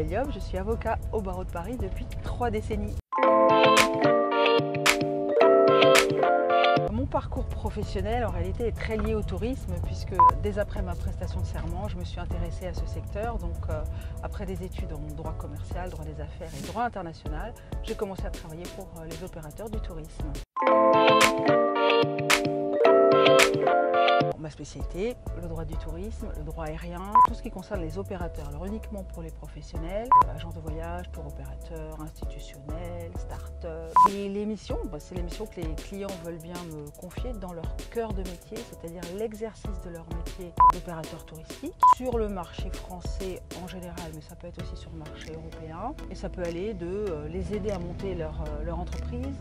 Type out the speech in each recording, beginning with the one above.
Isabelle Diop, je suis avocat au barreau de Paris depuis 3 décennies. Mon parcours professionnel en réalité est très lié au tourisme puisque dès après ma prestation de serment, je me suis intéressée à ce secteur. Donc après des études en droit commercial, droit des affaires et droit international, j'ai commencé à travailler pour les opérateurs du tourisme. Ma spécialité, le droit du tourisme, le droit aérien, tout ce qui concerne les opérateurs. Alors uniquement pour les professionnels, agents de voyage, tour opérateurs, institutionnels, start-up. Et les missions, c'est les missions que les clients veulent bien me confier dans leur cœur de métier, c'est-à-dire l'exercice de leur métier d'opérateur touristique sur le marché français en général, mais ça peut être aussi sur le marché européen. Et ça peut aller de les aider à monter leur entreprise,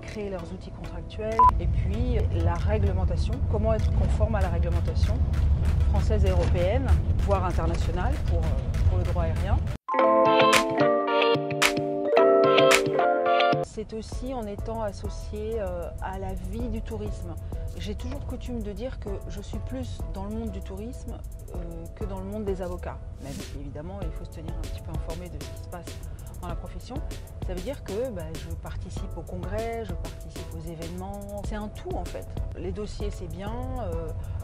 créer leurs outils contractuels et puis la réglementation, comment être conforme à la réglementation française et européenne, voire internationale pour le droit aérien. C'est aussi en étant associé à la vie du tourisme. J'ai toujours coutume de dire que je suis plus dans le monde du tourisme que dans le monde des avocats, même si évidemment il faut se tenir un petit peu informé de ce qui se passe dans la profession. Ça veut dire que je participe au congrès, je participe aux événements. C'est un tout en fait. Les dossiers c'est bien,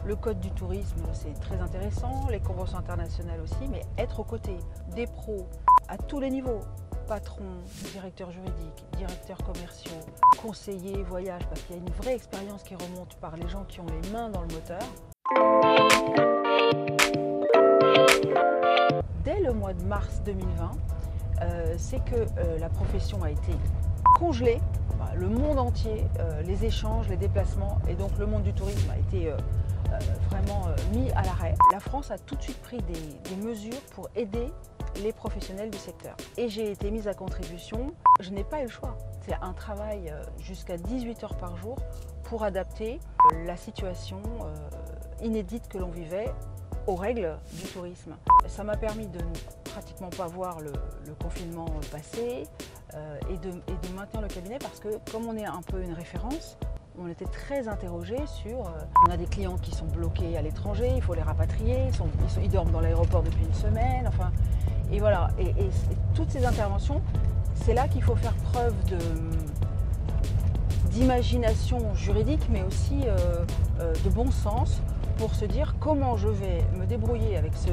le code du tourisme c'est très intéressant, les conventions internationales aussi, mais être aux côtés des pros à tous les niveaux, patron, directeur juridique, directeurs commerciaux, conseillers voyage, parce qu'il y a une vraie expérience qui remonte par les gens qui ont les mains dans le moteur. Dès le mois de mars 2020, c'est que la profession a été congelée, le monde entier, les échanges, les déplacements et donc le monde du tourisme a été vraiment mis à l'arrêt. La France a tout de suite pris des mesures pour aider les professionnels du secteur. Et j'ai été mise à contribution, je n'ai pas eu le choix. C'est un travail jusqu'à 18 heures par jour pour adapter la situation inédite que l'on vivait aux règles du tourisme. Ça m'a permis de ne pratiquement pas voir le confinement passer et de maintenir le cabinet parce que comme on est un peu une référence, on était très interrogés sur... on a des clients qui sont bloqués à l'étranger, il faut les rapatrier, ils dorment dans l'aéroport depuis une semaine, enfin... Et voilà, et toutes ces interventions, c'est là qu'il faut faire preuve d'imagination juridique, mais aussi de bon sens pour se dire comment je vais me débrouiller avec ce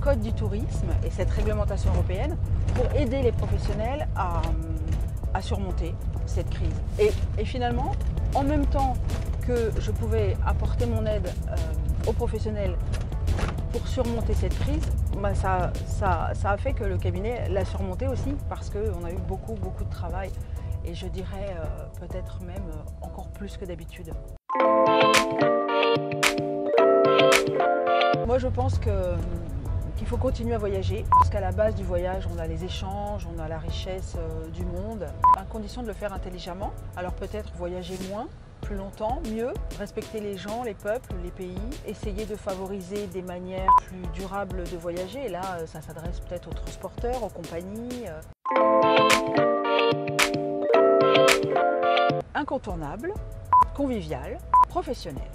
code du tourisme et cette réglementation européenne pour aider les professionnels à surmonter cette crise. Et finalement, en même temps que je pouvais apporter mon aide aux professionnels pour surmonter cette crise, ça a fait que le cabinet l'a surmonté aussi parce qu'on a eu beaucoup de travail et je dirais peut-être même encore plus que d'habitude. Moi je pense qu'il faut continuer à voyager parce qu'à la base du voyage on a les échanges, on a la richesse du monde, à condition de le faire intelligemment. Alors peut-être voyager moins, plus longtemps, mieux, respecter les gens, les peuples, les pays, essayer de favoriser des manières plus durables de voyager. Et là, ça s'adresse peut-être aux transporteurs, aux compagnies. Incontournable, convivial, professionnel.